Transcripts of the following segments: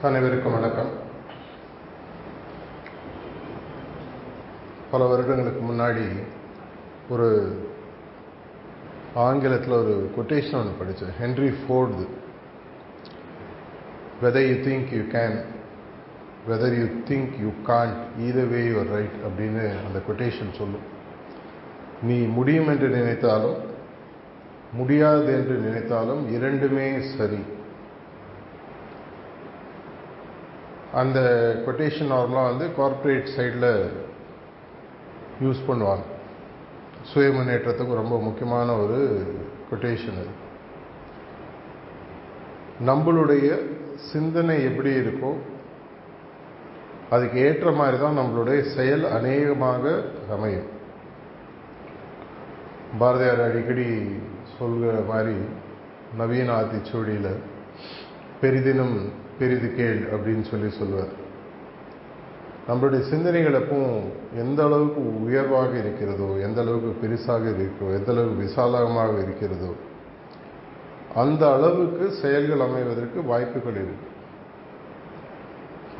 அனைவருக்கும் வணக்கம். பல வருடங்களுக்கு முன்னாடி ஒரு ஆங்கிலத்தில் ஒரு கொட்டேஷன் ஒன்று படித்தேன். Henry Ford, whether you think you can, whether you think you can't, either way you are right அப்படின்னு அந்த கொட்டேஷன் சொல்லும். நீ முடியும் என்று நினைத்தாலும் முடியாது என்று நினைத்தாலும் இரண்டுமே சரி. அந்த கொட்டேஷன் நார்மலாக கார்ப்பரேட் சைடில் யூஸ் பண்ணுவாங்க. சுய முன்னேற்றத்துக்கு ரொம்ப முக்கியமான ஒரு கொட்டேஷன் அது. நம்மளுடைய சிந்தனை எப்படி இருக்கோ அதுக்கு ஏற்ற மாதிரி தான் நம்மளுடைய செயல் அநேகமாக அமையும். பாரதியார் அடிக்கடி சொல்கிற மாதிரி நவீன ஆத்திச்சூடியில் பெரிதினும் பெரிது கேள் அப்படின்னு சொல்லுவார். நம்மளுடைய சிந்தனைகள் எப்பவும் எந்த அளவுக்கு உயர்வாக இருக்கிறதோ, எந்த அளவுக்கு பெருசாக இருக்கிறதோ, எந்த அளவுக்கு விசாலமாக இருக்கிறதோ அந்த அளவுக்கு செயல்கள் அமைவதற்கு வாய்ப்புகள் இருக்கு.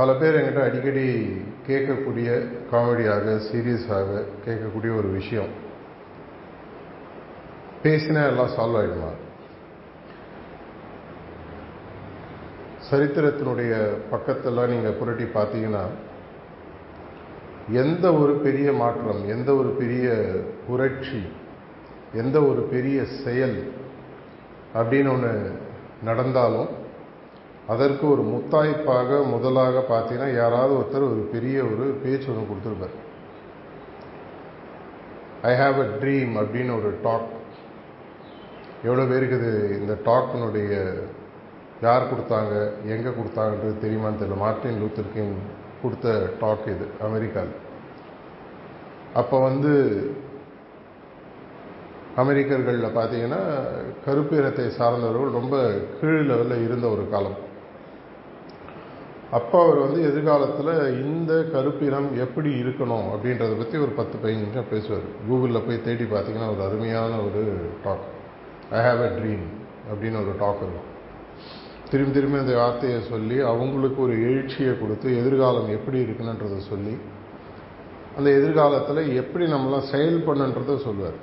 பல பேர் என்கிட்ட அடிக்கடி கேட்கக்கூடிய, காமெடியாக சீரியஸாக கேட்கக்கூடிய ஒரு விஷயம், பேசினா எல்லாம் சால்வ் ஆகிடுமா? சரித்திரத்தினுடைய பக்கத்தெல்லாம் நீங்கள் புரட்டி பார்த்தீங்கன்னா எந்த ஒரு பெரிய மாற்றம், எந்த ஒரு பெரிய புரட்சி, எந்த ஒரு பெரிய செயல் அப்படின்னு ஒன்று நடந்தாலும் அதற்கு ஒரு முத்தாய்ப்பாக முதலாக பார்த்தீங்கன்னா யாராவது ஒருத்தர் ஒரு பெரிய ஒரு பேச்சு ஒன்று கொடுத்துருப்பார். ஐ ஹாவ் அ ட்ரீம் அப்படின்னு ஒரு டாக். எவ்வளோ பேருக்கு இது இந்த டாக்கினுடைய யார் கொடுத்தாங்க, எங்கே கொடுத்தாங்கன்றது தெரியுமான்னு தெரியல. மார்ட்டின் லூத்தர் கிங் கொடுத்த டாக் இது அமெரிக்காவில். அப்போ அமெரிக்கர்களில் பார்த்தீங்கன்னா கருப்பு இனத்தை சார்ந்தவர்கள் ரொம்ப கீழ் லெவலில் இருந்த ஒரு காலம். அப்போ அவர் எதிர்காலத்தில் இந்த கருப்பு இனம் எப்படி இருக்கணும் அப்படின்றத பற்றி ஒரு 10-15 நிமிஷம் பேசுவார். கூகுளில் போய் தேடி பார்த்தீங்கன்னா ஒரு அருமையான ஒரு talk, I have a dream அப்படின்னு ஒரு டாக் இருக்கும். திரும்பி அந்த வார்த்தையை சொல்லி அவங்களுக்கு ஒரு எழுச்சியை கொடுத்து எதிர்காலம் எப்படி இருக்குன்றதை சொல்லி அந்த எதிர்காலத்தில் எப்படி நம்மளாம் செயல் பண்ணுன்றதை சொல்லுவார்.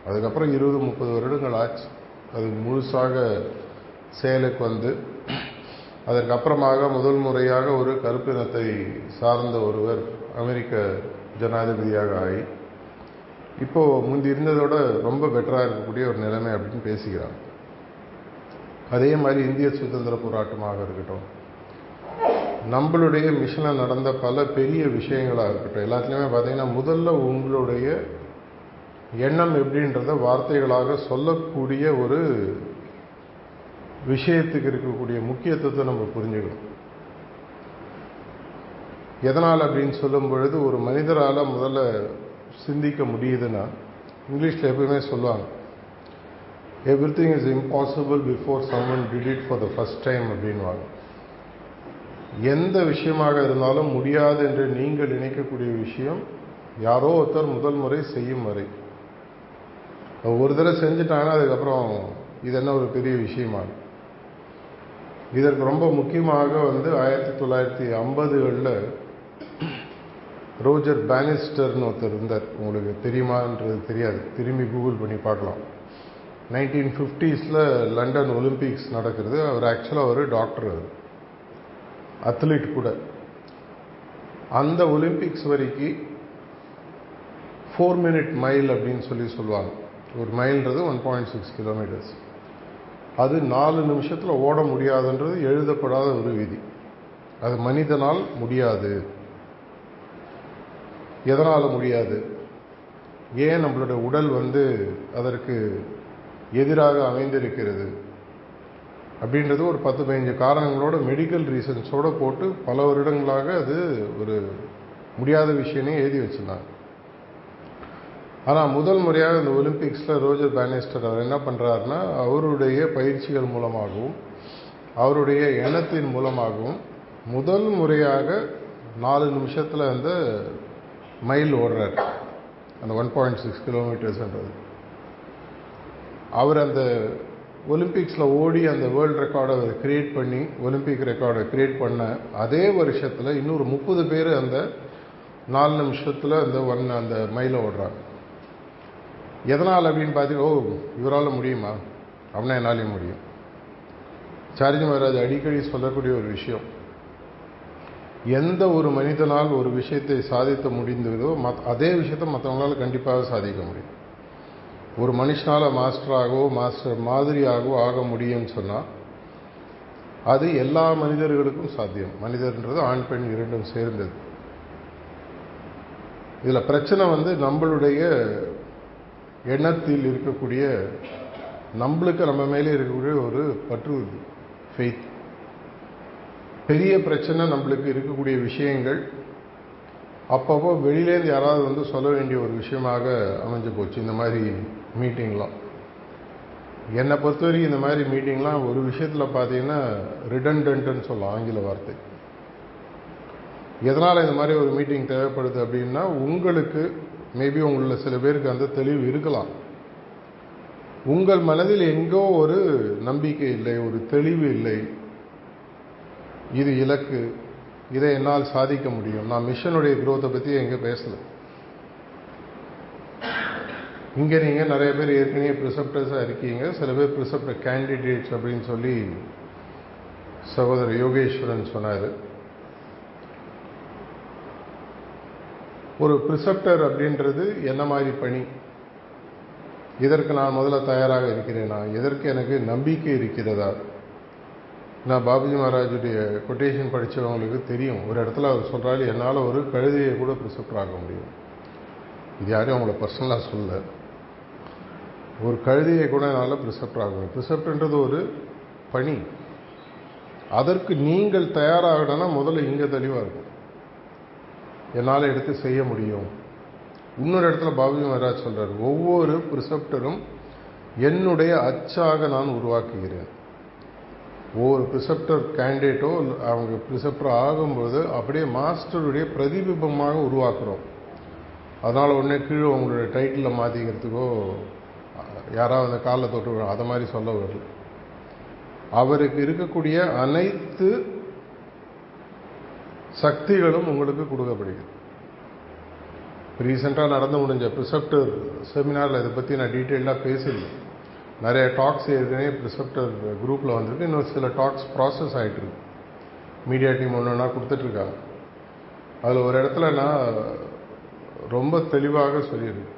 அதுக்கப்புறம் 20-30 வருடங்கள் ஆச்சு அது முழுசாக செயலுக்கு அதற்கப்புறமாக முதல் முறையாக ஒரு கருப்பினத்தை சார்ந்த ஒருவர் அமெரிக்க ஜனாதிபதியாக ஆகி இப்போது முந்தி இருந்ததோட ரொம்ப பெட்டராக இருக்கக்கூடிய ஒரு நிலைமை அப்படின்னு பேசிக்கிறாங்க. அதே மாதிரி இந்திய சுதந்திர போராட்டமாக இருக்கட்டும், நம்மளுடைய மிஷனில் நடந்த பல பெரிய விஷயங்களாக இருக்கட்டும், எல்லாத்துலேயுமே பார்த்தீங்கன்னா முதல்ல உங்களுடைய எண்ணம் எப்படின்றத வார்த்தைகளாக சொல்லக்கூடிய ஒரு விஷயத்துக்கு இருக்கக்கூடிய முக்கியத்துவத்தை நம்ம புரிஞ்சுக்கணும். எதனால் அப்படின்னு சொல்லும் பொழுது ஒரு மனிதரால் முதல்ல சிந்திக்க முடியுதுன்னா, இங்கிலீஷில் எப்பவுமே சொல்லுவாங்க, everything is impossible before someone did it for the first time அப்படின்வாங்க. எந்த விஷயமாக இருந்தாலும் முடியாது என்று நீங்கள் நினைக்கக்கூடிய விஷயம் யாரோ ஒருத்தர் முதல் முறை செய்யும் வரை, ஒரு தடவை செஞ்சுட்டாங்கன்னா அதுக்கப்புறம் இது என்ன ஒரு பெரிய விஷயமா. இதற்கு ரொம்ப முக்கியமாக 1950களில் ரோஜர் பானிஸ்டர்னு ஒருத்தர் இருந்தார். உங்களுக்கு தெரியுமான்றது தெரியாது, திரும்பி கூகுள் பண்ணி பார்க்கலாம். 1950s லண்டன் ஒலிம்பிக்ஸ் நடக்கிறது. அவர் ஆக்சுவலாக ஒரு டாக்டர், அத்லீட் கூட. அந்த ஒலிம்பிக்ஸ் வரைக்கும் 4-minute மைல் அப்படின்னு சொல்லுவாங்க. ஒரு மைல்ன்றது 1.6 கிலோமீட்டர்ஸ். அது 4 நிமிஷத்தில் ஓட முடியாதுன்றது எழுதப்படாத ஒரு விதி. அது மனிதனால் முடியாது. எதனால் முடியாது, ஏன் நம்மளுடைய உடல் அதற்கு எதிராக அமைந்திருக்கிறது அப்படின்றது ஒரு 10-15 காரணங்களோட மெடிக்கல் ரீசன்ஸோடு போட்டு பல வருடங்களாக அது ஒரு முடியாத விஷயமே எழுதி வச்சுருந்தாங்க. ஆனால் முதல் முறையாக இந்த ஒலிம்பிக்ஸில் ரோஜர் பானிஸ்டர் அவர் என்ன பண்ணுறாருன்னா, அவருடைய பயிற்சிகள் மூலமாகவும் அவருடைய எண்ணத்தின் மூலமாகவும் முதல் முறையாக 4 நிமிஷத்தில் அந்த மைல் ஓடுறார். அந்த 1.6 கிலோமீட்டர்ஸ்ன்றது அவர் அந்த ஒலிம்பிக்ஸில் ஓடி அந்த வேர்ல்டு ரெக்கார்டை கிரியேட் பண்ணி ஒலிம்பிக் ரெக்கார்டை கிரியேட் பண்ண அதே வருஷத்தில் இன்னொரு 30 பேர் அந்த 4 நிமிஷத்தில் அந்த மைலை ஓடுறாங்க. எதனால் அப்படின்னு பார்த்தீங்கன்னா, இவரால் முடியுமா, அப்படின்னா என்னாலையும் முடியும். சார்ஜி மகாராஜ் அடிக்கடி சொல்லக்கூடிய ஒரு விஷயம், எந்த ஒரு மனிதனால் ஒரு விஷயத்தை சாதிக்க முடிந்ததோ அதே விஷயத்தை மற்றவங்களால் கண்டிப்பாக சாதிக்க முடியும். ஒரு மனுஷனால் மாஸ்டராகவோ மாஸ்டர் மாதிரியாகவோ ஆக முடியும்னு சொன்னால் அது எல்லா மனிதர்களுக்கும் சாத்தியம். மனிதர்ன்றது ஆண் பெண் இரண்டும் சேர்ந்தது. இதில் பிரச்சனை நம்மளுடைய எண்ணத்தில் இருக்கக்கூடிய, நம்மளுக்கு நம்ம மேலே இருக்கக்கூடிய ஒரு பற்று, ஃபெய்த். பெரிய பிரச்சனை நம்மளுக்கு இருக்கக்கூடிய விஷயங்கள் அப்பப்போ வெளியிலேருந்து யாராவது சொல்ல வேண்டிய ஒரு விஷயமாக அமைஞ்சு போச்சு. இந்த மாதிரி மீட்டிங்லாம் என்னை பொறுத்தவரைக்கும் இந்த மாதிரி மீட்டிங்லாம் ஒரு விஷயத்தில் பார்த்தீங்கன்னா ரிடண்டன்ட்னு சொல்லலாம் ஆங்கில வார்த்தை. எதனால் இந்த மாதிரி ஒரு மீட்டிங் தேவைப்படுது அப்படின்னா, உங்களுக்கு மேபி உங்களில் சில பேருக்கு அந்த தெளிவு இருக்கலாம். உங்கள் மனதில் எங்கோ ஒரு நம்பிக்கை இல்லை, ஒரு தெளிவு இல்லை. இது இலக்கு, இதை என்னால் சாதிக்க முடியும். நான் மிஷனுடைய குரோத்தை பற்றி எங்கே பேசலை. இங்கே நீங்கள் நிறைய பேர் ஏற்கனவே ப்ரிசப்டர்ஸாக இருக்கீங்க, சில பேர் ப்ரிசப்டர் கேண்டிடேட்ஸ் அப்படின்னு சொல்லி சகோதரர் யோகேஸ்வரன் சொன்னார். ஒரு ப்ரிசப்டர் அப்படின்றது என்ன மாதிரி பணி, இதற்கு நான் முதல்ல தயாராக இருக்கிறேனா, எதற்கு எனக்கு நம்பிக்கை இருக்கிறதா? நான் பாபுஜி மகாராஜுடைய கொட்டேஷன் படித்தவங்களுக்கு தெரியும். ஒரு இடத்துல அவர் சொல்கிறாரு, என்னால் ஒரு கழுதையை கூட ப்ரிசப்டர் ஆக முடியும். இது யாரையும் அவங்கள பர்சனலாக சொல்ல, ஒரு கழுதையை கூட என்னால் ப்ரிசப்டர் ஆக முடியும். ப்ரிசப்டர்ன்றது ஒரு பணி. அதற்கு நீங்கள் தயாராகணும்னா முதல்ல இங்கே தெளிவாக இருக்கும், என்னால் எடுத்து செய்ய முடியும். இன்னொரு இடத்துல பாபுஜி மகாராஜ் சொல்கிறார், ஒவ்வொரு ப்ரிசப்டரும் என்னுடைய அச்சாக நான் உருவாக்குகிறேன். ஒவ்வொரு ப்ரிசப்டர் கேண்டிடேட்டோ அவங்க ப்ரிசப்டர் ஆகும்போது அப்படியே மாஸ்டருடைய பிரதிபிம்பமாக உருவாக்குறோம். அதனால் உடனே கீழே உங்களுடைய டைட்டிலில் மாற்றிக்கிறதுக்கோ யாராவது காலில் தொட்டு அதை மாதிரி சொல்ல வரல. அவருக்கு இருக்கக்கூடிய அனைத்து சக்திகளும் உங்களுக்கு கொடுக்கப்படுகிறது. ரீசெண்டாக நடந்து முடிஞ்ச ப்ரிசப்டர் செமினாரில் இதை பற்றி நான் டீட்டெயிலாக பேசியிருக்கேன். நிறைய டாக்ஸ் ஏற்கனவே ப்ரிசப்டர் குரூப்பில் வந்திருக்கு. இன்னும் சில டாக்ஸ் ப்ராசஸ் ஆகிட்டுருக்கு. மீடியா டீம் ஒன்றுனா கொடுத்துட்ருக்காங்க. அதில் ஒரு இடத்துல நான் ரொம்ப தெளிவாக சொல்லியிருக்கேன்,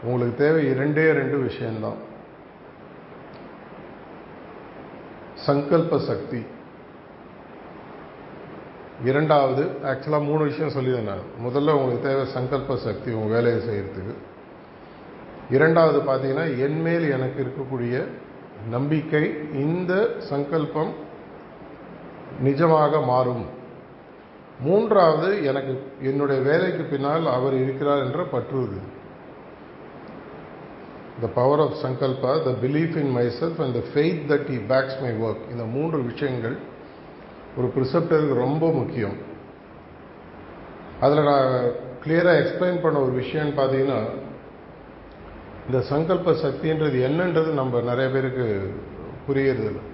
உங்களுக்கு தேவை 2 விஷயம்தான். சங்கல்ப சக்தி. இரண்டாவது, ஆக்சுவலாக 3 விஷயம் சொல்லியிருந்தேன் நான். முதல்ல உங்களுக்கு தேவை சங்கல்ப சக்தி உங்கள் வேலையை செய்கிறதுக்கு. இரண்டாவது பார்த்தீங்கன்னா, என்மேல் எனக்கு இருக்கக்கூடிய நம்பிக்கை, இந்த சங்கல்பம் நிஜமாக மாறும். மூன்றாவது, எனக்கு என்னுடைய வேலைக்கு பின்னால் அவர் இருக்கிறார் என்ற பற்று. The power of sankalpa, the belief in myself and the faith that he backs my work. இந்த 3 விஷயங்கள் ஒரு ப்ரிசப்டருக்கு ரொம்ப முக்கியம். அதில் நான் கிளியராக எக்ஸ்பிளைன் பண்ண ஒரு விஷயம்னு பார்த்தீங்கன்னா, இந்த சங்கல்ப சக்தின்றது என்னன்றது நம்ம நிறைய பேருக்கு புரியுறது இல்லை.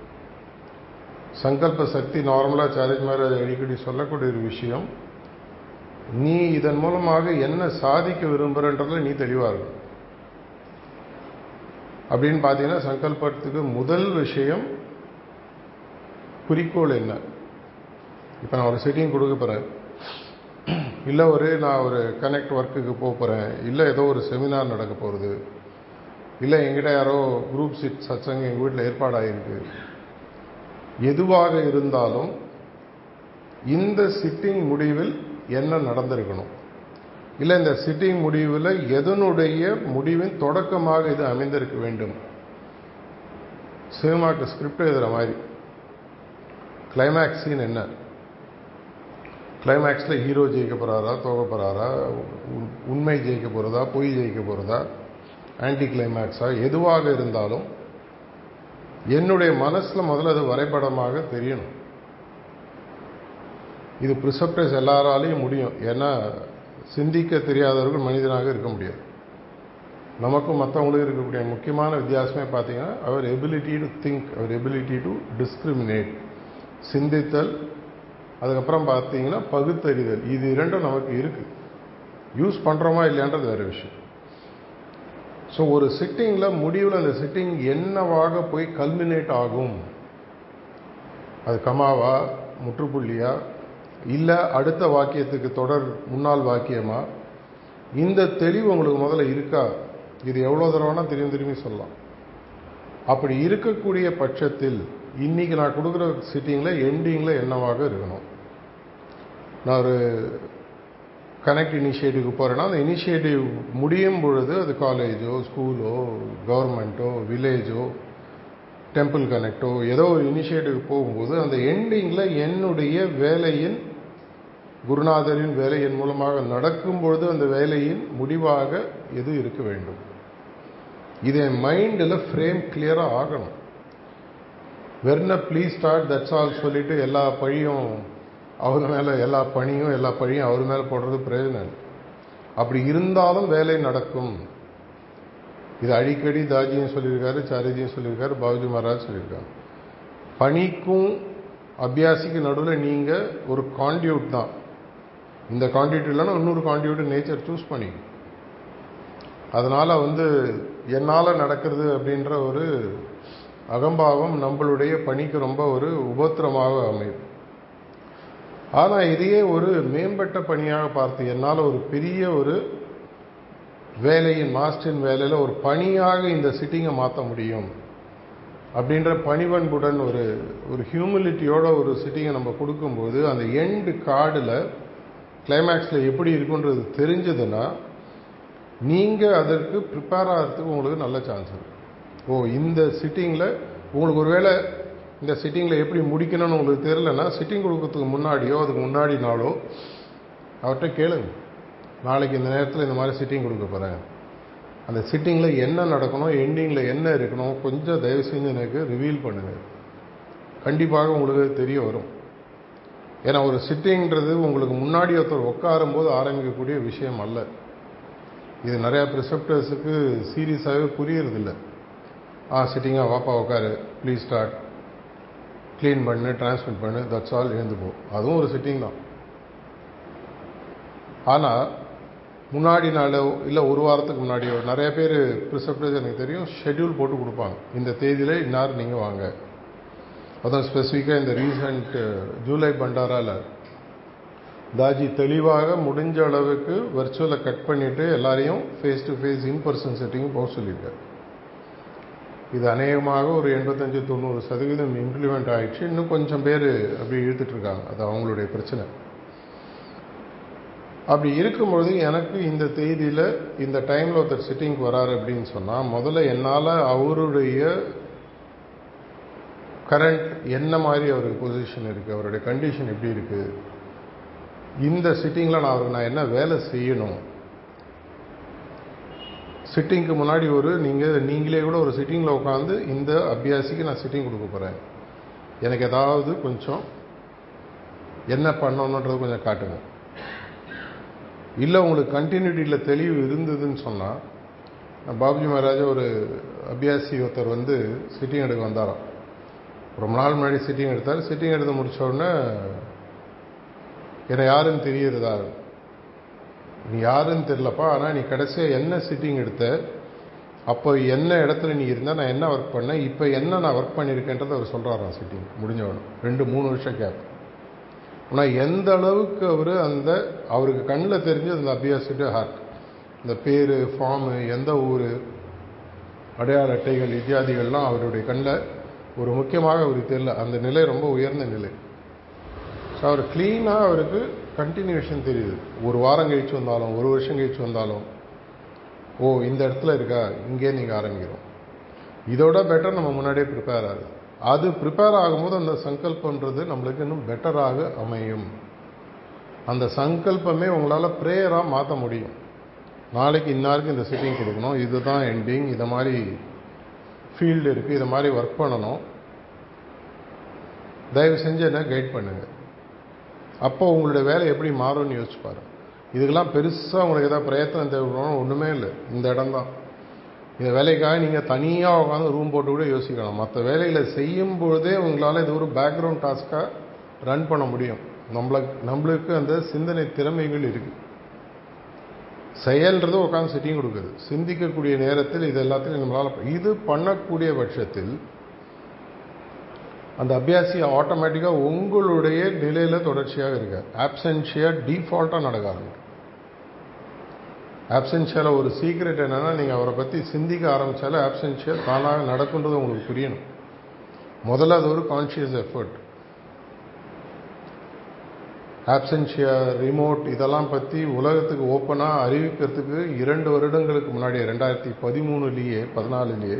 சங்கல்ப சக்தி நார்மலாக சார்ஜ் மகாராஜ் அடிக்கடி சொல்லக்கூடிய ஒரு விஷயம், நீ இதன் மூலமாக என்ன சாதிக்க விரும்புகிறன்றதுல நீ தெளிவாக இருக்கும் அப்படின்னு பார்த்தீங்கன்னா, சங்கல்பத்துக்கு முதல் விஷயம் குறிக்கோள் என்ன. இப்போ நான் ஒரு செட்டிங் கொடுக்க போகிறேன், இல்லை நான் ஒரு கனெக்ட் ஒர்க்குக்கு போக போகிறேன், இல்லை ஏதோ ஒரு செமினார் நடக்க போகிறது, இல்லை எங்கிட்ட யாரோ குரூப் சிட் சத்சங்கம் எங்கள் வீட்டில் ஏற்பாடாகிருக்கு. எதுவாக இருந்தாலும் இந்த சிட்டிங் முடிவில் என்ன நடந்திருக்கணும், இல்லை இந்த சிட்டிங் முடிவில் எதனுடைய முடிவின் தொடக்கமாக இது அமைந்திருக்க வேண்டும். சினிமாக்கு ஸ்கிரிப்ட் எழுதுகிற மாதிரி கிளைமேக்ஸ் சீன் என்ன, கிளைமேக்ஸில் ஹீரோ ஜெயிக்க போகிறாரா, தோக்க போகிறாரா, உண்மை ஜெயிக்க போகிறதா, பொய் ஜெயிக்க போகிறதா, ஆன்டி கிளைமேக்ஸா, எதுவாக இருந்தாலும் என்னுடைய மனசில் முதல்ல அது வரைபடமாக தெரியணும். இது ப்ரிசப்டர்ஸ் எல்லாராலையும் முடியும். ஏன்னா சிந்திக்க தெரியாதவர்கள் மனிதனாக இருக்க முடியாது. நமக்கும் மற்றவங்களுக்கும் இருக்கக்கூடிய முக்கியமான வித்தியாசமே பார்த்தீங்கன்னா அவர் எபிலிட்டி டு திங்க், அவர் எபிலிட்டி டு டிஸ்கிரிமினேட், சிந்தித்தல், அதுக்கப்புறம் பார்த்தீங்கன்னா பகுத்தறிதல். இது இரண்டும் நமக்கு இருக்குது. யூஸ் பண்ணுறோமா இல்லையான்றது வேறு விஷயம். ஸோ ஒரு சிட்டிங்கில் முடிவில் அந்த சிட்டிங் என்னவாக போய் கல்மினேட் ஆகும், அது கமாவா, முற்றுப்புள்ளியா, இல்லை அடுத்த வாக்கியத்துக்கு தொடர் முன்னாள் வாக்கியமா, இந்த தெளிவு உங்களுக்கு முதல்ல இருக்கா? இது எவ்வளோ தடவைனா திரும்பி சொல்லலாம். அப்படி இருக்கக்கூடிய பட்சத்தில் இன்னைக்கு நான் கொடுக்குற சிட்டிங்கில் எண்டிங்கில் என்னவாக இருக்கணும்? நான் ஒரு கனெக்ட் இனிஷியேட்டிவ்க்கு போகிறேன்னா அந்த இனிஷியேட்டிவ் முடியும் பொழுது அது காலேஜோ, ஸ்கூலோ, கவர்மெண்ட்டோ, வில்லேஜோ, டெம்பிள் கனெக்டோ ஏதோ ஒரு இனிஷியேட்டிவ் போகும்போது அந்த எண்டிங்கில் என்னுடைய வேலையின், குருநாதரின் வேலையின் மூலமாக நடக்கும் பொழுது அந்த வேலையின் முடிவாக எது இருக்க வேண்டும்? இதை மைண்டில் ஃப்ரேம் கிளியராக ஆகணும். வெறும் ப்ளீஸ் ஸ்டார்ட் தட்ஸ் ஆல் சொல்லிட்டு எல்லா பழியும் அவர் மேலே, எல்லா பழியும் அவர் மேலே போடுறது பிரயோஜனம் இல்லை. அப்படி இருந்தாலும் வேலை நடக்கும். இது அடிக்கடி தாஜியும் சொல்லியிருக்காரு, சாரிஜியும் சொல்லியிருக்காரு, பாபுஜி மகாராஜ் சொல்லியிருக்காரு. பணிக்கும் அபியாசிக்கு நடுவில் நீங்கள் ஒரு கான்டியூட் தான். இந்த கான்டியூட் இல்லைன்னா இன்னொரு கான்டியூட் நேச்சர் சூஸ் பண்ணிக்கும். அதனால் என்னால் நடக்கிறது அப்படின்ற ஒரு அகம்பாவம் நம்மளுடைய பணிக்கு ரொம்ப ஒரு உபத்திரமாக அமையும். ஆனால் இதையே ஒரு மேம்பட்ட பணியாக பார்த்து என்னால் ஒரு பெரிய ஒரு வேலையின், மாஸ்டரின் வேலையில் ஒரு பணியாக இந்த சிட்டிங்கை மாற்ற முடியும் அப்படின்ற பணிவன்புடன் ஒரு ஹியூமிலிட்டியோட ஒரு சிட்டிங்கை நம்ம கொடுக்கும்போது அந்த எண்டு கார்டில் கிளைமேக்ஸில் எப்படி இருக்குன்றது தெரிஞ்சதுன்னா நீங்கள் அதற்கு ப்ரிப்பேர் ஆகிறதுக்கு உங்களுக்கு நல்ல சான்ஸ் இருக்குது. இந்த சிட்டிங்கில் உங்களுக்கு ஒருவேளை இந்த சிட்டிங்கில் எப்படி முடிக்கணும்னு உங்களுக்கு தெரியலன்னா சிட்டிங் கொடுக்கறதுக்கு முன்னாடியோ அதுக்கு முன்னாடி நாளோ அவர்கிட்ட கேளுங்க, நாளைக்கு இந்த நேரத்தில் இந்த மாதிரி சிட்டிங் கொடுக்க போகிறேன், அந்த சிட்டிங்கில் என்ன நடக்கணும், எண்டிங்கில் என்ன இருக்கணும், கொஞ்சம் தயவு செஞ்சு எனக்கு ரிவீல் பண்ணுங்கள். கண்டிப்பாக உங்களுக்கு தெரிய வரும். ஏன்னா ஒரு சிட்டிங்கிறது உங்களுக்கு முன்னாடி ஒருத்தர் உட்காரும்போது ஆரம்பிக்கக்கூடிய விஷயம் அல்ல. இது நிறையா ப்ரிசெப்டர்ஸுக்கு சீரியஸாகவே புரியறதில்லை. சிட்டிங்காக வாப்பா உட்காரு, ப்ளீஸ் ஸ்டார்ட், க்ளீன் பண்ணு, டிரான்ஸ்மிட் பண்ணு, தட்ஸ் ஆல், எழுந்து போ. அதுவும் ஒரு சிட்டிங் தான். ஆனால் முன்னாடி நாளோ இல்லை ஒரு வாரத்துக்கு முன்னாடியோ நிறைய பேர் ப்ரிசெப்டர்ஸ் எனக்கு தெரியும் ஷெட்யூல் போட்டு கொடுப்பாங்க. இந்த தேதியில் இன்னார் நீங்கள் வாங்க. அதுவும் ஸ்பெசிஃபிக்காக இந்த ரீசண்ட் ஜூலை பண்டாராவில் தாஜி தெளிவாக முடிஞ்ச அளவுக்கு வர்ச்சுவலை கட் பண்ணிவிட்டு எல்லாரையும் ஃபேஸ் டு ஃபேஸ் இன்பர்சன் செட்டிங்கும் போக சொல்லியிருக்காரு. இது அநேகமாக ஒரு 85-90% இம்ப்ளிமெண்ட் ஆகிடுச்சு. இன்னும் கொஞ்சம் பேர் அப்படி இழுத்துட்ருக்காங்க. அது அவங்களுடைய பிரச்சனை. அப்படி இருக்கும்பொழுது எனக்கு இந்த தேதியில் இந்த டைமில் ஒருத்தர் சிட்டிங்க்கு வராரு அப்படின்னு சொன்னால் முதல்ல என்னால் அவருடைய கரண்ட் என்ன மாதிரி அவருக்கு பொசிஷன் இருக்குது, அவருடைய கண்டிஷன் எப்படி இருக்குது, இந்த சிட்டிங்கில் நான் என்ன வேலை செய்யணும், சிட்டிங்க்கு முன்னாடி நீங்களே கூட ஒரு சிட்டிங்கில் உட்காந்து இந்த அபியாசிக்கு நான் சிட்டிங் கொடுக்க போகிறேன், எனக்கு ஏதாவது கொஞ்சம் என்ன பண்ணணுன்றது கொஞ்சம் காட்டுங்க. இல்லை உங்களுக்கு கண்டினியூட்டியில் தெளிவு இருந்ததுன்னு சொன்னால், பாபுஜி மகாராஜ் ஒரு அபியாசி ஒருத்தர் சிட்டிங் எடுக்க வந்தாராம். ரொம்ப நாள் முன்னாடி சிட்டிங் எடுத்தார். சிட்டிங் எடுத்து முடித்த உடனே என்னை யாருன்னு தெரியுறதா? நீ யாருன்னு தெரிலப்பா, ஆனால் நீ கடைசியாக என்ன சிட்டிங் எடுத்த, அப்போ என்ன இடத்துல நீ இருந்தால் நான் என்ன ஒர்க் பண்ணேன், இப்போ என்ன நான் ஒர்க் பண்ணியிருக்கேன்றதை அவர் சொல்கிறாராம். சிட்டிங் முடிஞ்சவனும் 2-3 வருஷம் கேப். ஆனால் எந்த அளவுக்கு அவருக்கு கண்ணில் தெரிஞ்சு அந்த அபியாசிட்டு ஹார்ட், இந்த பேர், ஃபார்மு, எந்த ஊர், அடையாள அட்டைகள் இத்தியாதிகள்லாம் அவருடைய கண்ணில் ஒரு முக்கியமாக அவருக்கு தெரியல. அந்த நிலை ரொம்ப உயர்ந்த நிலை. ஸோ அவர் க்ளீனாக அவருக்கு கண்டினியூஷன் தெரியுது. ஒரு வாரம் கழிச்சு வந்தாலும், ஒரு வருஷம் கழிச்சு வந்தாலும், இந்த இடத்துல இருக்கா, இங்கே நீங்கள் ஆரம்பிக்கிறோம். இதோட பெட்டர் நம்ம முன்னாடியே ப்ரிப்பேர் ஆகுது. அது ப்ரிப்பேர் ஆகும்போது அந்த சங்கல்பன்றது நம்மளுக்கு இன்னும் பெட்டராக அமையும். அந்த சங்கல்பமே உங்களால் ப்ரேயராக மாற்ற முடியும். நாளைக்கு இன்னாருக்கு இந்த சிட்டிங் கொடுக்கணும், இதுதான் எண்டிங், இதை மாதிரி ஃபீல்டு இருக்குது, இதை மாதிரி ஒர்க் பண்ணணும், தயவு செஞ்சு என்ன கைட் பண்ணுங்கள். அப்போ உங்களுடைய வேலை எப்படி மாறும்னு யோசிச்சு பாருங்க. இதுக்கெல்லாம் பெருசாக உங்களுக்கு ஏதாவது பிரயத்தனம் தேவைப்படணும் ஒன்றுமே இல்லை. இந்த இடம் தான் இந்த வேலைக்காக நீங்கள் தனியாக உட்காந்து ரூம் போட்டு கூட யோசிக்கணும். மற்ற வேலைகளை செய்யும் பொழுதே உங்களால் இது ஒரு பேக்ரவுண்ட் டாஸ்க்காக ரன் பண்ண முடியும். நம்மளுக்கு அந்த சிந்தனை திறமைகள் இருக்குது. செயல்ன்றது உட்காந்து சிட்டிங் கொடுக்குது. சிந்திக்கக்கூடிய நேரத்தில் இது எல்லாத்தையும் நம்மளால் இது பண்ணக்கூடிய பட்சத்தில் அந்த அபியாசி ஆட்டோமேட்டிக்காக உங்களுடைய நிலையில் தொடர்ச்சியாக இருக்க ஆப்சென்ஷியாக டிஃபால்ட்டாக நடக்க ஆரம்பிக்கும். ஆப்சென்ஷியாவில் ஒரு சீக்ரெட் என்னென்னா, நீங்கள் அவரை பற்றி சிந்திக்க ஆரம்பித்தாலே ஆப்சென்ஷியா தானாக நடக்குன்றது உங்களுக்கு புரியணும். முதல்ல அது ஒரு கான்ஷியஸ் எஃபர்ட். ஆப்சென்ஷியா, ரிமோட் இதெல்லாம் பற்றி உலகத்துக்கு ஓப்பனாக அறிவிக்கிறதுக்கு 2 வருடங்களுக்கு முன்னாடியே 2013 14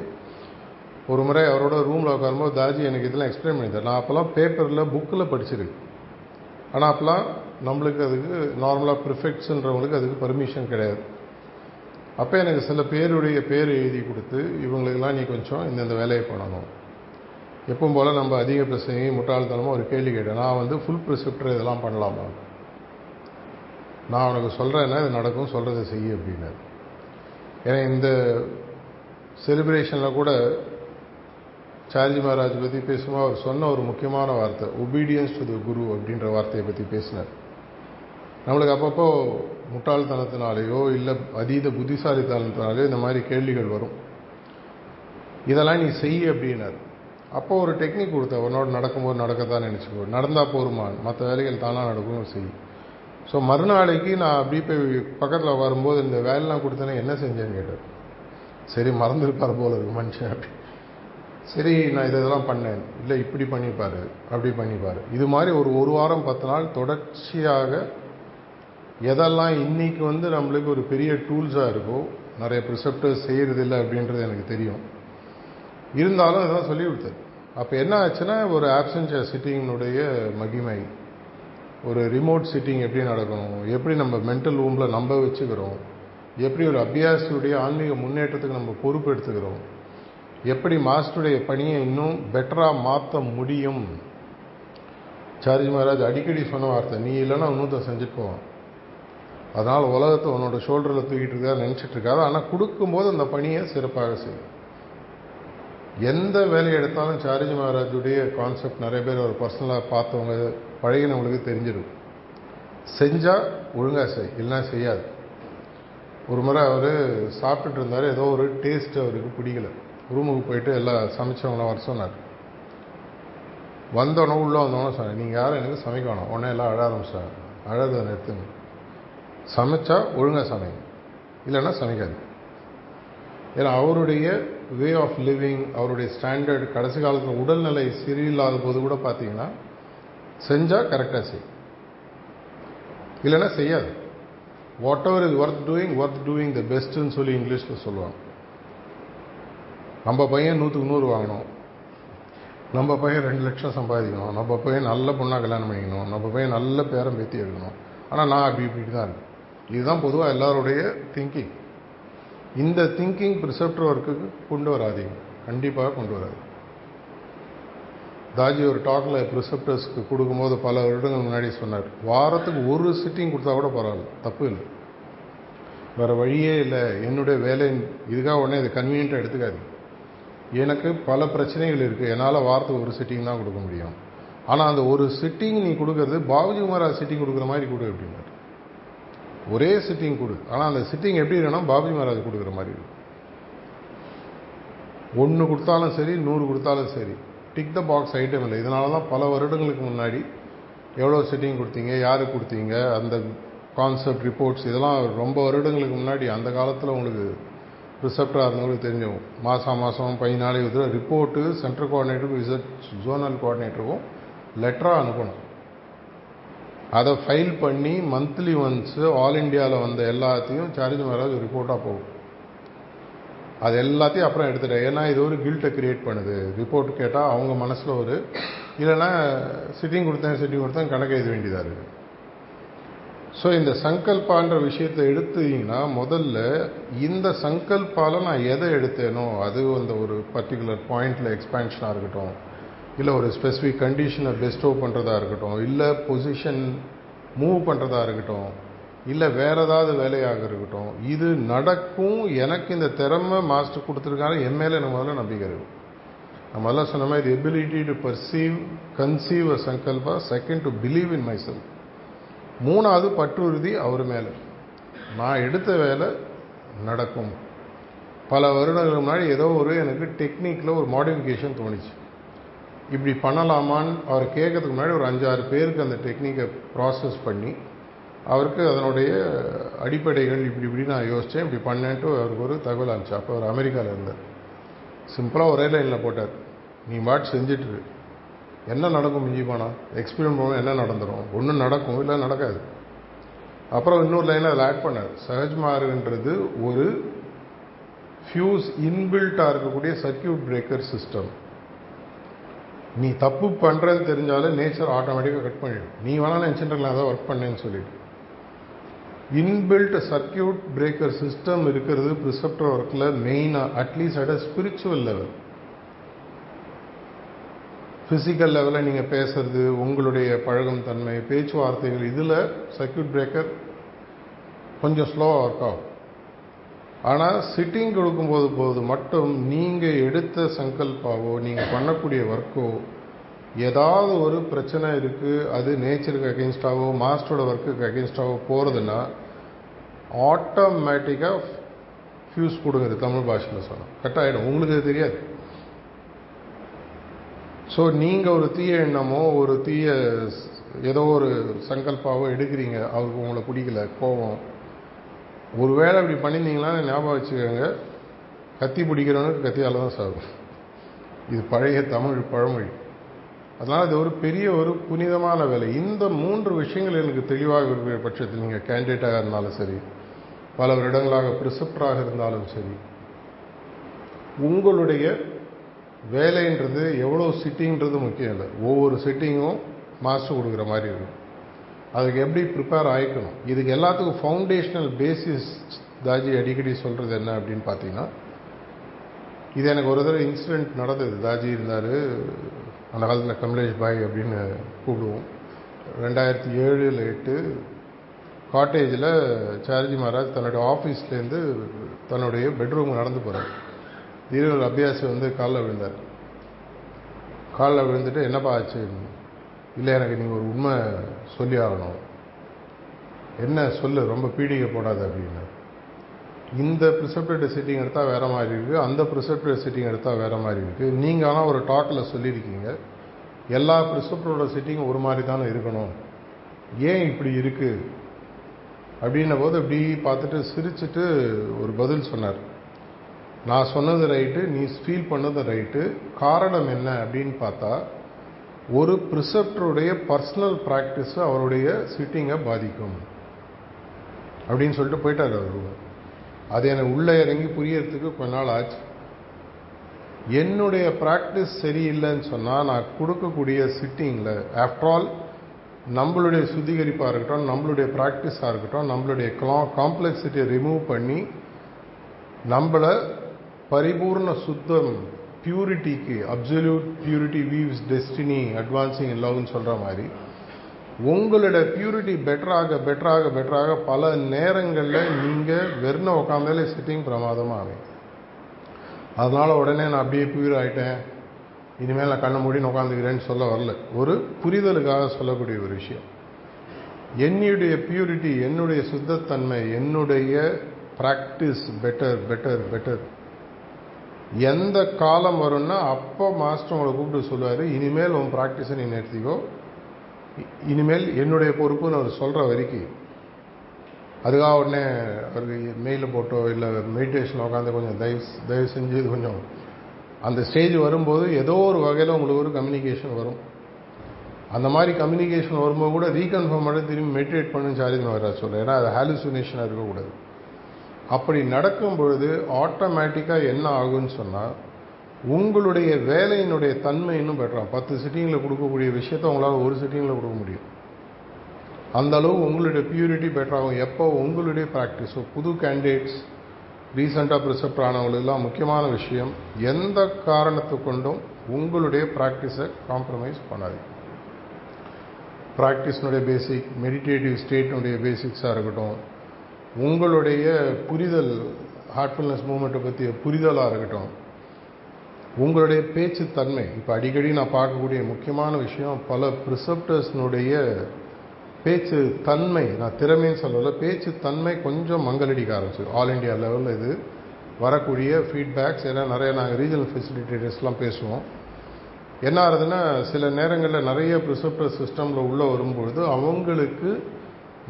ஒரு முறை அவரோட ரூமில் உட்காரும்போது தாஜி எனக்கு இதெல்லாம் எக்ஸ்பிளைன் பண்ணிட்டார். நான் அப்போல்லாம் பேப்பரில் புக்கில் படிச்சிருக்கு. ஆனால் அப்போல்லாம் நம்மளுக்கு அதுக்கு நார்மலாக ப்ரிஃபெக்ட்ஸுன்றவங்களுக்கு அதுக்கு பர்மிஷன் கிடையாது. அப்போ எனக்கு சில பேருடைய பேர் எழுதி கொடுத்து, இவங்களுக்கெல்லாம் நீ கொஞ்சம் இந்தந்த வேலையை பண்ணணும். எப்பவும் போல் நம்ம அதிக பிரசங்கி முட்டாள்தனமாக ஒரு கேள்வி கேட்டேன். நான் ஃபுல் ப்ரிஸ்கிரிப்டர் இதெல்லாம் பண்ணலாமா? நான் அவனுக்கு சொல்கிறேன்னா இது நடக்கும், சொல்கிறத செய்ய அப்படின்னாரு. ஏன்னா இந்த செலிப்ரேஷனில் கூட சார்ஜி மகாராஜ் பற்றி பேசும்போது அவர் சொன்ன ஒரு முக்கியமான வார்த்தை ஒபீடியன்ஸ் டு த குரு அப்படின்ற வார்த்தையை பற்றி பேசினார். நம்மளுக்கு அப்பப்போ முட்டாள்தனத்தினாலேயோ இல்லை அதீத புத்திசாலித்தனத்தினாலேயோ இந்த மாதிரி கேள்விகள் வரும். இதெல்லாம் நீ செய்ய அப்படின்னார். அப்போ ஒரு டெக்னிக் கொடுத்த, உன்னோட நடக்கும்போது நடக்கத்தான் நினச்சிக்கோ, நடந்தால் போருமா, மற்ற வேலைகள் தானாக நடக்கும் செய்யும். ஸோ மறுநாளைக்கு நான் அப்படி போய் பக்கத்தில் வரும்போது இந்த வேலைலாம் கொடுத்தேன்னா என்ன செஞ்சேன்னு கேட்டார். சரி மறந்துருப்பார் போல இருக்கு மனுஷன் அப்படி. சரி நான் இதெல்லாம் பண்ணேன், இல்லை இப்படி பண்ணிப்பார் அப்படி பண்ணிப்பார். இது மாதிரி ஒரு வாரம் 10 நாள் தொடர்ச்சியாக எதெல்லாம் இன்றைக்கி நம்மளுக்கு ஒரு பெரிய டூல்ஸாக இருக்கோ, நிறைய ப்ரிசெப்டர்ஸ் செய்கிறதில்லை அப்படின்றது எனக்கு தெரியும். இருந்தாலும் இதெல்லாம் சொல்லி கொடுத்தாரு. அப்போ என்ன ஆச்சுன்னா, ஒரு ஆப்சென்ஷியா சிட்டிங்கினுடைய மகிமை, ஒரு ரிமோட் சிட்டிங் எப்படி நடக்கணும், எப்படி நம்ம மென்டல் ரூமில் நம்ம வச்சுக்கிறோம், எப்படி ஒரு அபியாசியுடைய ஆன்மீக முன்னேற்றத்துக்கு நம்ம பொறுப்பு எடுத்துக்கிறோம், எப்படி மாஸ்டருடைய பணியை இன்னும் பெட்டராக மாற்ற முடியும். சார்ஜி மகாராஜ் அடிக்கடி சொன்ன வார்த்தை, நீ இல்லைன்னா இன்னொருத்த செஞ்சுட்டு போவான். அதனால் உலகத்தை உன்னோட ஷோல்டரில் தூக்கிட்டு இருக்கா நினச்சிட்டு இருக்காது. ஆனால் கொடுக்கும்போது அந்த பணியை சிறப்பாக செய்யும். எந்த வேலையை எடுத்தாலும் சார்ஜி மகாராஜுடைய கான்செப்ட் நிறைய பேர் ஒரு பர்சனலாக பார்த்தவங்க பழகினவங்களுக்கு தெரிஞ்சிடும். செஞ்சால் ஒழுங்காக செய், இல்லைன்னா செய்யாது. ஒரு முறை அவர் சாப்பிட்டுட்டு இருந்தார், ஏதோ ஒரு டேஸ்ட் அவருக்கு பிடிக்கல. ரூமுக்கு போயிட்டு எல்லாம் சமைச்சவங்கள வர சொன்னார். வந்தோடனே உள்ளே வந்தோடனே சொன்னேன், நீங்கள் யாரும் எனக்கு சமைக்க வேணும். உடனே எல்லாம் அழ ஆரம்பிச்சாங்க. அழகதை நிறுத்துங்க, சமைச்சா ஒழுங்காக சமைங்க, இல்லைன்னா சமைக்காது. ஏன்னா அவருடைய வே ஆஃப் லிவிங், அவருடைய ஸ்டாண்டர்ட், கடைசி காலத்தில் உடல்நிலை சரியில்லாத போது கூட பார்த்தீங்கன்னா செஞ்சால் கரெக்டாக செய், இல்லைன்னா செய்யாது. What ever is worth doing the பெஸ்ட்டுன்னு சொல்லி இங்கிலீஷில் சொல்லுவாங்க. நம்ம பையன் 100க்கு 100 வாங்கணும், நம்ம பையன் 2 லட்சம் சம்பாதிக்கணும், நம்ம பையன் நல்ல பொண்ணாக கல்யாணம் பண்ணிக்கணும், நம்ம பையன் நல்ல பேரம் பேத்தி எடுக்கணும். ஆனால் நான் இப்படி தான் இருக்கு. இதுதான் பொதுவாக எல்லாருடைய திங்கிங். இந்த திங்கிங் ப்ரிசெப்டர் ஒர்க்குக்கு கொண்டு வராதீங்க, கண்டிப்பாக கொண்டு வராது. தாஜி ஒரு டாக்கில் ப்ரிசெப்டர்ஸ்க்கு கொடுக்கும்போது பல வருடங்கள் முன்னாடி சொன்னார், வாரத்துக்கு ஒரு சிட்டிங் கொடுத்தா கூட பரவாயில்ல, தப்பு இல்லை, வேறு வழியே இல்லை, என்னுடைய வேலை இதுக்காக உடனே இது கன்வீனியண்ட்டாக எடுத்துக்காது. எனக்கு பல பிரச்சனைகள் இருக்குது, என்னால் வாரத்துக்கு ஒரு சிட்டிங் தான் கொடுக்க முடியும். ஆனால் அந்த ஒரு சிட்டிங் நீ கொடுக்கறது பாபுஜி மகாராஜ் சிட்டிங் கொடுக்குற மாதிரி கொடு அப்படின்னாரு. ஒரே சிட்டிங் கொடு, ஆனால் அந்த சிட்டிங் எப்படி இருக்கணும், பாபுஜி மகாராஜ் கொடுக்குற மாதிரி இருக்கும். 1 கொடுத்தாலும் சரி, 100 கொடுத்தாலும் சரி, டிக் த பாக்ஸ் ஐட்டம் இல்லை. இதனால தான் பல வருடங்களுக்கு முன்னாடி எவ்வளோ சிட்டிங் கொடுத்தீங்க, யாருக்கு கொடுத்தீங்க, அந்த கான்செப்ட் ரிப்போர்ட்ஸ் இதெல்லாம் ரொம்ப வருடங்களுக்கு முன்னாடி அந்த காலத்தில் உங்களுக்கு ரிசெப்டராக இருந்தவங்களுக்கு தெரிஞ்சவங்க மாதம் 15 நாளைக்கு ரிப்போர்ட்டு சென்ட்ரல் கோஆர்டினேட்டருக்கும் விசிட் ஜோனல் கோஆர்டினேட்டருக்கும் லெட்டராக அனுப்பணும். அதை ஃபைல் பண்ணி மந்த்லி ஒன்ஸு ஆல் இண்டியாவில் வந்த எல்லாத்தையும் சார்ஜி மகாராஜ் ரிப்போர்ட்டாக போகும். அது எல்லாத்தையும் அப்புறம் எடுத்துட்டேன். ஏன்னா இது ஒரு கில்ட்டை கிரியேட் பண்ணுது. ரிப்போர்ட் கேட்டால் அவங்க மனசில் ஒரு இல்லைன்னா சிட்டிங் கொடுத்தேன் கணக்கு எழுத வேண்டியதாக இருக்குது. ஸோ இந்த சங்கல்பான்ற விஷயத்தை எடுத்தீங்கன்னா முதல்ல இந்த சங்கல்பால நான் எதை எடுத்தேனோ அது அந்த ஒரு பர்டிகுலர் பாயிண்டில் எக்ஸ்பேன்ஷனாக இருக்கட்டும், இல்லை ஒரு ஸ்பெசிஃபிக் கண்டிஷனை பெஸ்டோ பண்ணுறதா இருக்கட்டும், இல்லை பொசிஷன் மூவ் பண்ணுறதா இருக்கட்டும், இல்லை வேறு ஏதாவது வேலையாக இருக்கட்டும், இது நடக்கும். எனக்கு இந்த திறமை மாஸ்டர் கொடுத்துருக்காங்க, என் மேலே எனக்கு முதல்ல நம்பிக்கை இருக்கும். நான் முதல்ல சொன்ன மாதிரி ability to perceive conceive a sankalpa, second to believe in myself, மூணாவது பற்றுறுதி அவர் மேலே. நான் எடுத்த வேலை நடக்கும். பல வருடங்களுக்கு முன்னாடி ஏதோ எனக்கு டெக்னிக்கில் ஒரு மாடிஃபிகேஷன் தோணிச்சு. இப்படி பண்ணலாமான்னு அவர் கேட்கறதுக்கு முன்னாடி ஒரு 5-6 பேருக்கு அந்த டெக்னிக்கை ப்ராசஸ் பண்ணி அவருக்கு அதனுடைய அடிப்படைகள் இப்படி நான் யோசித்தேன், இப்படி பண்ணேன்ட்டு அவருக்கு ஒரு தகவல் அனுப்பிச்சு. அப்போ அவர் அமெரிக்காவில் இருந்தார். சிம்பிளாக ஒரே லைனில் போட்டார், நீ பாட்டு செஞ்சிட்டு என்ன நடக்கும், மிஞ்சி போனால் எக்ஸ்பீரியன்ஸ் போனால் என்ன நடந்துடும், ஒன்றும் நடக்கும் இல்லை நடக்காது. அப்புறம் இன்னொரு லைனில் அதில் ஆட் பண்ணார், சஹஜ்மார்க்ன்றது ஒரு ஃபியூஸ் இன்பில்ட்டாக இருக்கக்கூடிய சர்க்கியூட் பிரேக்கர் சிஸ்டம். நீ தப்பு பண்ணுறேன்னு தெரிஞ்சாலும் நேச்சர் ஆட்டோமேட்டிக்காக கட் பண்ணிடும். நீ வேணாலும் நினச்சிட்டு நான் தான் ஒர்க் பண்ணேன்னு சொல்லிட்டு இன்பில்ட் சர்க்கியூட் பிரேக்கர் சிஸ்டம் இருக்கிறது ப்ரிசெப்டர் ஒர்க்கில் மெயினாக, at least at a spiritual level. Physical லெவலில் நீங்கள் பேசுறது, உங்களுடைய பழகும் தன்மை, பேச்சுவார்த்தைகள், இதில் சர்க்கியூட் பிரேக்கர் கொஞ்சம் ஸ்லோவாக ஒர்க் ஆகும். ஆனால் சிட்டிங் கொடுக்கும்போது மட்டும் நீங்கள் எடுத்த சங்கல்பாவோ நீங்கள் பண்ணக்கூடிய ஒர்க்கோ ஏதாவது ஒரு பிரச்சனை இருக்குது, அது நேச்சருக்கு அகெயின்ஸ்டாவோ மாஸ்டரோட ஒர்க்குக்கு அகெயின்ஸ்டாவோ போகிறதுன்னா ஆட்டோமேட்டிக்காக ஃபியூஸ் கொடுங்குது. தமிழ் பாஷையில் சொன்னால் கட் ஆகிடும், உங்களுக்கு அது தெரியாது. ஸோ நீங்கள் ஒரு தீய எண்ணமோ ஒரு தீய ஏதோ ஒரு சங்கல்பாவோ எடுக்கிறீங்க, அவருக்கு உங்களை பிடிக்கல, கோபம், ஒரு வேளை அப்படி பண்ணியிருந்தீங்களா ஞாபகம் வச்சுக்கோங்க, கத்தி பிடிக்கிறவனுக்கு கத்தியால் தான் சாகும். இது பழைய தமிழ் பழமொழி. அதனால் இது ஒரு பெரிய ஒரு புனிதமான வேலை. இந்த 3 விஷயங்கள் எனக்கு தெளிவாக இருக்கிற பட்சத்தில் நீங்கள் கேண்டிடேட்டாக இருந்தாலும் சரி, பல வருடங்களாக ப்ரிசெப்டராக இருந்தாலும் சரி, உங்களுடைய வேலைன்றது எவ்வளோ சிட்டிங்கிறது முக்கியம் இல்லை. ஒவ்வொரு சிட்டிங்கும் மாஸ்டர் கொடுக்குற மாதிரி இருக்கும். அதுக்கு எப்படி ப்ரிப்பேர் ஆகிக்கணும், இதுக்கு எல்லாத்துக்கும் ஃபவுண்டேஷனல் பேசிஸ் தாஜி அடிக்கடி சொல்கிறது என்ன அப்படின்னு பார்த்தீங்கன்னா, இது எனக்கு ஒரு தடவை இன்சிடெண்ட் நடந்தது. தாஜி இருந்தார், அந்த காலத்தில் கமலேஷ் பாய் அப்படின்னு கூப்பிடுவோம். 2007-8 காட்டேஜில் சார்ஜி மகாராஜ் தன்னுடைய ஆஃபீஸ்லேருந்து தன்னுடைய பெட்ரூம் நடந்து போகிறார். திடீர்னு அபியாசி காலில் விழுந்தார். காலில் விழுந்துட்டு என்னப்பா ஆச்சு, இல்லை எனக்கு நீங்கள் ஒரு உண்மை சொல்லி ஆகணும். என்ன சொல்லு, ரொம்ப பீடிகை போடாது அப்படின்னு. இந்த ப்ரிசெப்டட் சிட்டிங் எடுத்தால் வேறு மாதிரி இருக்குது, அந்த ப்ரிசெப்டட் சிட்டிங் எடுத்தால் வேறு மாதிரி இருக்குது. நீங்கள் ஆனால் ஒரு டாக்கில் சொல்லியிருக்கீங்க எல்லா ப்ரிசெப்டரோட சிட்டிங்கும் ஒரு மாதிரி தானே இருக்கணும், ஏன் இப்படி இருக்குது அப்படின்ன போது இப்படி பார்த்துட்டு சிரிச்சுட்டு ஒரு பதில் சொன்னார். நான் சொன்னது ரைட்டு, நீ ஃபீல் பண்ணது ரைட்டு, காரணம் என்ன அப்படின்னு பார்த்தா ஒரு ப்ரிசெப்டருடைய பர்சனல் ப்ராக்டிஸு அவருடைய சிட்டிங்கை பாதிக்கும் அப்படின்னு சொல்லிட்டு போயிட்டார் அவர். அது எனக்கு உள்ளே இறங்கி புரியறதுக்கு கொஞ்ச நாள் ஆச்சு. என்னுடைய ப்ராக்டிஸ் சரியில்லைன்னு சொன்னால் நான் கொடுக்கக்கூடிய சிட்டிங்கில், ஆஃப்டர் ஆல் நம்மளுடைய சுத்திகரிப்பாக இருக்கட்டும், நம்மளுடைய ப்ராக்டிஸாக இருக்கட்டும், நம்மளுடைய காம்ப்ளெக்சிட்டியை ரிமூவ் பண்ணி நம்மளை பரிபூர்ண சுத்தம் பியூரிட்டிக்கு, absolute purity weaves destiny advancing in லவ்னு சொல்கிற மாதிரி உங்களோட பியூரிட்டி பெட்டராக பெட்டராக பெட்டராக பல நேரங்களில் நீங்கள் வெறும் உட்காந்தாலே சிட்டிங் பிரமாதமாக ஆகும். அதனால் உடனே நான் அப்படியே பியூர் ஆகிட்டேன், இனிமேல் நான் கண்ணை மூடின்னு உட்காந்துக்கிறேன்னு சொல்ல வரல. ஒரு புரிதலுக்காக சொல்லக்கூடிய ஒரு விஷயம். என்னுடைய பியூரிட்டி, என்னுடைய சுத்தத்தன்மை, என்னுடைய ப்ராக்டிஸ் பெட்டர் பெட்டர் பெட்டர். எந்த காலம் வரும்னா அப்போ மாஸ்டர் உங்களை கூப்பிட்டு சொல்லுவார், இனிமேல் உன் ப்ராக்டிஸை நீ நிறுத்திக்கோ, இனிமேல் என்னுடைய பொறுப்புன்னு அவர் சொல்கிற வரைக்கும். அதுக்காக உடனே அவருக்கு மெயிலில் போட்டோ இல்லை மெடிடேஷன் உட்காந்து கொஞ்சம் தயவு செஞ்சு கொஞ்சம் அந்த ஸ்டேஜ் வரும்போது ஏதோ ஒரு வகையில் உங்களுக்கு ஒரு கம்யூனிகேஷன் வரும். அந்த மாதிரி கம்யூனிகேஷன் வரும்போது கூட ரீகன்ஃபார்ம் பண்ணி திரும்பி மெடிடேட் பண்ணுன்னு சார்ஜ் வர சொல்ல, ஏன்னா அது ஹாலுசினேஷனாக இருக்கக்கூடாது. அப்படி நடக்கும் பொழுது ஆட்டோமேட்டிக்காக என்ன ஆகுன்னு சொன்னால் உங்களுடைய வேலையினுடைய தன்மை இன்னும் பெட்டராகும். 10 சிட்டிங்கில் கொடுக்கக்கூடிய விஷயத்தை உங்களால் ஒரு சிட்டிங்கில் கொடுக்க முடியும். அந்த அளவு உங்களுடைய பியூரிட்டி பெட்டராகும். எப்போ உங்களுடைய ப்ராக்டிஸ். புது கேண்டிடேட்ஸ், ரீசெண்டாக ப்ரிசெப்ட் ஆனவங்களுக்கெல்லாம் முக்கியமான விஷயம், எந்த காரணத்தை கொண்டும் உங்களுடைய ப்ராக்டிஸை காம்ப்ரமைஸ் பண்ணாது. ப்ராக்டிஸ்னுடைய பேசிக், மெடிடேட்டிவ் ஸ்டேட்னுடைய பேசிக்ஸாக இருக்கட்டும், உங்களுடைய புரிதல், ஹார்ட்ஃபுல்னஸ் மூமெண்ட்டை பற்றிய புரிதலாக இருக்கட்டும், உங்களுடைய பேச்சு தன்மை. இப்போ அடிக்கடி நான் பார்க்கக்கூடிய முக்கியமான விஷயம், பல ப்ரிசெப்டர்ஸ்னுடைய பேச்சு தன்மை, நான் திறமைன்னு சொல்லல, பேச்சு தன்மை கொஞ்சம் மங்கலடிக்க ஆரம்பிச்சு. ஆல் இண்டியா லெவலில் இது வரக்கூடிய ஃபீட்பேக்ஸ். ஏன்னா நிறைய நாங்கள் ரீஜனல் ஃபெசிலிட்டேட்டர்ஸ்லாம் பேசுவோம். என்ன ஆகுதுன்னா, சில நேரங்களில் நிறைய ப்ரிசெப்டர் சிஸ்டமில் உள்ளே வரும்பொழுது அவங்களுக்கு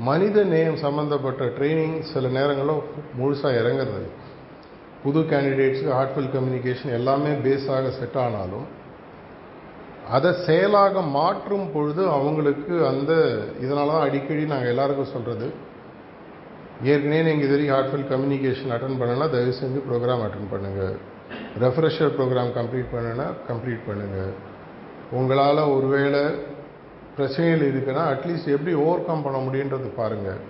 மனித நேயம் சம்மந்தப்பட்ட ட்ரைனிங் சில நேரங்களில் முழுசாக இறங்குறது. புது கேண்டிடேட்ஸுக்கு ஹார்ட்ஃபுல் கம்யூனிகேஷன் எல்லாமே பேஸாக செட் ஆனாலும் அதை செயலாக மாற்றும் பொழுது அவங்களுக்கு அந்த இதனால தான் அடிக்கடி நாங்கள் எல்லாருக்கும் சொல்கிறது, ஏற்கனவே நீங்கள் இது வரைக்கும் ஹார்ட்ஃபுல் கம்யூனிகேஷன் அட்டன் பண்ணனா தயவு செஞ்சு ப்ரோக்ராம் அட்டன் பண்ணுங்கள். ரெஃப்ரெஷர் ப்ரோக்ராம் கம்ப்ளீட் பண்ணுன்னா கம்ப்ளீட் பண்ணுங்கள். உங்களால் ஒருவேளை பிரச்சனைகள் இருக்குன்னா அட்லீஸ்ட் எப்படி ஓவர் கம் பண்ண முடியுன்றது பாருங்கள்.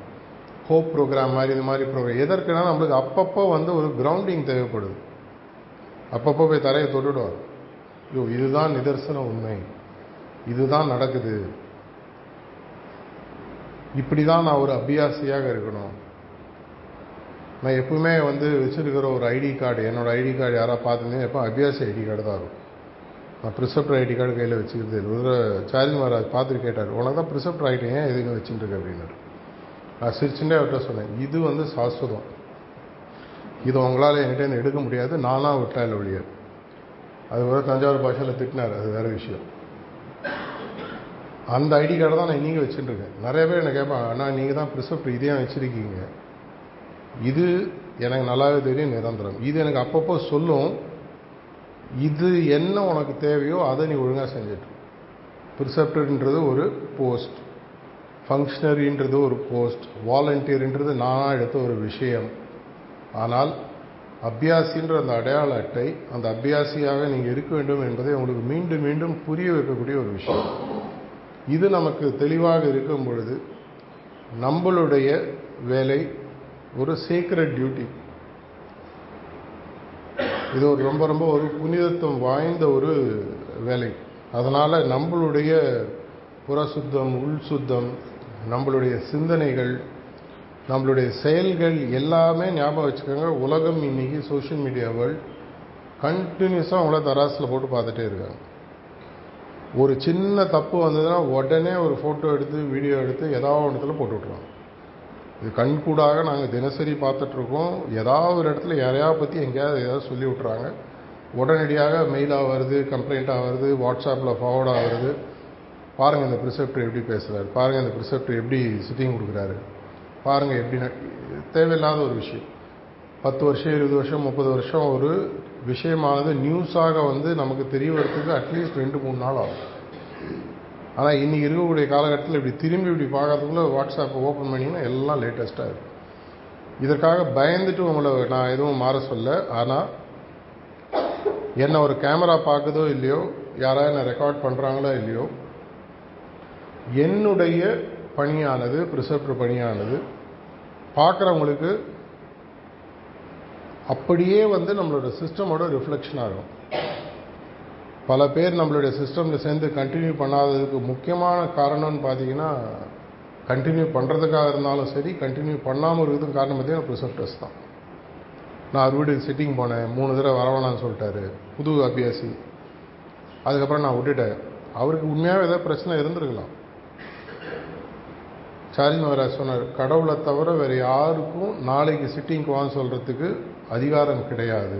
ஹோப் ப்ரோக்ராம் மாதிரி இது மாதிரி ப்ரோக்ராம் எதற்குன்னா நம்மளுக்கு அப்பப்போ ஒரு கிரவுண்டிங் தேவைப்படுது. அப்பப்போ போய் தரையை தொட்டுடுவார், ஐயோ இதுதான் நிதர்சன உண்மை, இதுதான் நடக்குது, இப்படி தான் நான் ஒரு அபியாசியாக இருக்கணும். நான் எப்பவுமே வச்சுருக்கிற ஒரு ஐடி கார்டு, என்னோடய ஐடி கார்டு யாராவது பார்த்துருந்தேன், எப்போ அபியாசி ஐடி கார்டு தான் இருக்கும். நான் ப்ரிசெப்டர் ஐடி கார்டு கையில் வச்சுக்கிறது. ஒரு சார்ஜ் மகாராஜ் பார்த்துட்டு கேட்டார், உனக்கு தான் ப்ரிசெப்டர் ஆகிட்டு ஏன் எதுங்க வச்சுட்டு இருக்கு அப்படின்னு. நான் சிரிச்சுட்டே அவர்கிட்ட சொன்னேன், இது சாஸ்வதம், இது உங்களால் என்கிட்ட எடுக்க முடியாது, நானாக விட்டா இல்லை வழியாது. அது தஞ்சாவூர் பாஷையில் திட்டினார், அது வேறு விஷயம். அந்த ஐடி கார்டை தான் நான் நீங்கள் வச்சுட்டுருக்கேன். நிறைய பேர் என்ன கேட்பாங்க, ஆனால் நீங்கள் தான் ப்ரிசெப்டர் இதே வச்சுருக்கீங்க, இது எனக்கு நல்லாவே தெரியும் நிரந்தரம். இது எனக்கு அப்பப்போ சொல்லும், இது என்ன உனக்கு தேவையோ அதை நீ ஒழுங்காக செஞ்சிட்டு. ப்ரிசெப்டர்ன்றது ஒரு போஸ்ட், ஃபங்க்ஷனரின்றது ஒரு போஸ்ட், வாலண்டியர்ன்றது நானாக எடுத்த ஒரு விஷயம். ஆனால் அபியாசின்ற அந்த அடையாள அட்டை, அந்த அபியாசியாக நீங்கள் இருக்க வேண்டும் என்பதை உங்களுக்கு மீண்டும் மீண்டும் புரிய வைக்கக்கூடிய ஒரு விஷயம். இது நமக்கு தெளிவாக இருக்கும் பொழுது நம்மளுடைய வேலை ஒரு சீக்ரெட் டியூட்டி. இது ரொம்ப ரொம்ப ஒரு புனிதத்துவம் வாய்ந்த ஒரு வேலை. அதனால் நம்மளுடைய புறசுத்தம், உள் சுத்தம், நம்மளுடைய சிந்தனைகள், நம்மளுடைய செயல்கள் எல்லாமே ஞாபகம் வச்சுக்கோங்க. உலகம் இன்னைக்கு சோஷியல் மீடியா வேர்ல்ட் கண்டினியூஸாக அவங்கள தராசில் போட்டு பார்த்துட்டே இருக்காங்க. ஒரு சின்ன தப்பு வந்ததுன்னா உடனே ஒரு ஃபோட்டோ எடுத்து வீடியோ எடுத்து ஏதாவது ஒரு இடத்துல போட்டு விட்ருவாங்க. இது கண்கூடாக நாங்கள் தினசரி பார்த்துட்ருக்கோம். ஏதாவது ஒரு இடத்துல யாரையாவது பற்றி எங்கேயாவது ஏதாவது சொல்லி விட்றாங்க, உடனடியாக மெயிலாக வருது, கம்ப்ளைண்ட்டாக வருது, வாட்ஸ்அப்பில் ஃபார்வர்டாக வருது. பாருங்கள் இந்த ப்ரிசெப்டர் எப்படி பேசுகிறாரு, பாருங்கள் இந்த ப்ரிசெப்டர் எப்படி சிட்டிங் கொடுக்குறாரு, பாருங்கள் எப்படி. தேவையில்லாத ஒரு விஷயம். 10 வருஷம் 20 வருஷம் 30 வருஷம் ஒரு விஷயமானது நியூஸாக நமக்கு தெரிய வரத்துக்கு அட்லீஸ்ட் 2-3 நாள் ஆகும். ஆனால் இன்றைக்கி இருக்கக்கூடிய காலகட்டத்தில் இப்படி இப்படி பார்க்கறதுக்குள்ள வாட்ஸ்அப்பை ஓப்பன் பண்ணிங்கன்னா எல்லாம் லேட்டஸ்ட்டாக இருக்கும். இதற்காக பயந்துட்டு உங்களை நான் எதுவும் மாற சொல்ல. ஆனால் என்ன ஒரு கேமரா பார்க்குதோ இல்லையோ, யாராவது என்ன ரெக்கார்ட் பண்ணுறாங்களோ இல்லையோ, என்னுடைய பணியானது, ப்ரிசெப்டர் பணியானது பார்க்குறவங்களுக்கு அப்படியே நம்மளோட சிஸ்டமோட ரிஃப்ளெக்ஷனாக இருக்கும். பல பேர் நம்மளுடைய சிஸ்டமில் சேர்ந்து கண்டினியூ பண்ணாததுக்கு முக்கியமான காரணம்னு பார்த்தீங்கன்னா, கண்டினியூ பண்ணுறதுக்காக இருந்தாலும் சரி, கண்டினியூ பண்ணாமல் இருக்கிறதுக்கு காரணம் பார்த்தீங்கன்னா ப்ரிசெப்டர்ஸ் தான். நான் அவர் வீடு சிட்டிங் போனேன், 3 தடவை வரவேணான்னு சொல்லிட்டாரு, புது அபியாசி. அதுக்கப்புறம் நான் விட்டுட்டேன். அவருக்கு உண்மையாகவே ஏதாவது பிரச்சனை இருந்திருக்கலாம். சார்ஜி மகாராஜ் சொன்னார், கடவுளை தவிர வேறு யாருக்கும் நாளைக்கு சிட்டிங்க்கு வான்னு சொல்கிறதுக்கு அதிகாரம் கிடையாது,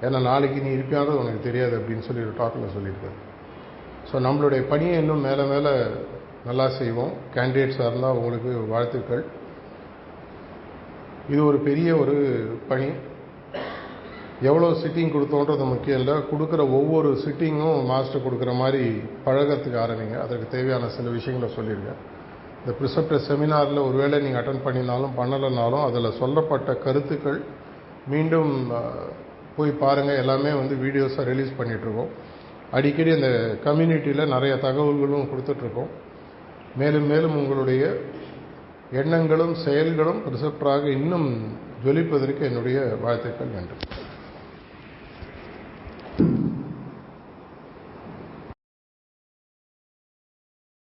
ஏன்னா நாளைக்கு நீ இருப்பியானது உனக்கு தெரியாது அப்படின்னு சொல்லி ஒரு டாக்கில் சொல்லியிருக்காரு. ஸோ நம்மளுடைய பணியை இன்னும் மேலே மேலே நல்லா செய்வோம். கேண்டிடேட்ஸாக இருந்தால் உங்களுக்கு வாழ்த்துக்கள். இது ஒரு பெரிய ஒரு பணி. எவ்வளோ சிட்டிங் கொடுத்தோன்றது முக்கியம் இல்லை, கொடுக்குற ஒவ்வொரு சிட்டிங்கும் மாஸ்டர் கொடுக்குற மாதிரி பழகிறதுக்கு ஆரம்பிங்க. அதற்கு தேவையான சில விஷயங்களை சொல்லியிருக்கேன். இந்த ப்ரிசெப்டர் செமினாரில் ஒருவேளை நீங்கள் அட்டன் பண்ணினாலும் பண்ணலைனாலும் அதில் சொல்லப்பட்ட கருத்துக்கள் மீண்டும் போய் பாருங்கள். எல்லாமே வீடியோஸாக ரிலீஸ் பண்ணிகிட்ருக்கோம். அடிக்கடி அந்த கம்யூனிட்டியில் நிறைய தகவல்களும் கொடுத்துட்ருக்கோம். மேலும் மேலும் உங்களுடைய எண்ணங்களும் செயல்களும் ப்ரிசெப்டராக இன்னும் ஜொலிப்பதற்கு என்னுடைய வாழ்த்துக்கள். நன்றி.